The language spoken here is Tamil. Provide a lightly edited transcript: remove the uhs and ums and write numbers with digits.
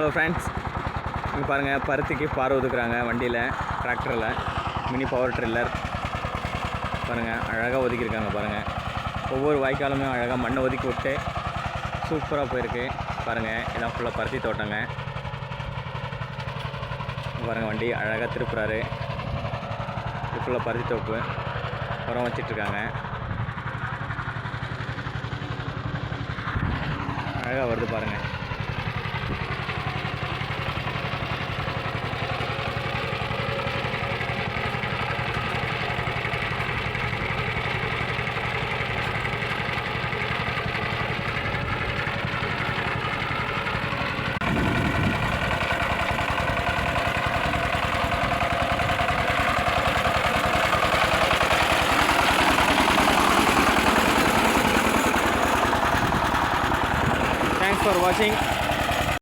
ஹலோ ஃப்ரெண்ட்ஸ், இங்கே பாருங்கள், பருத்திக்கு பார் ஒதுக்குறாங்க வண்டியில், டிராக்டரில். மினி பவர் ட்ரில்லர் பாருங்கள், அழகாக ஒதுக்கியிருக்காங்க பாருங்கள். ஒவ்வொரு வாய்க்காலுமே அழகாக மண்ணை ஒதுக்கி விட்டு சூப்பராக போயிருக்கு பாருங்கள். இதான் ஃபுல்லாக பருத்தி தோட்டங்க பாருங்கள். வண்டி அழகாக திருப்புறாரு. இது ஃபுல்லாக பருத்தி தோப்பு, உரம் வச்சிட்ருக்காங்க. அழகாக வருது பாருங்கள். Thanks for watching.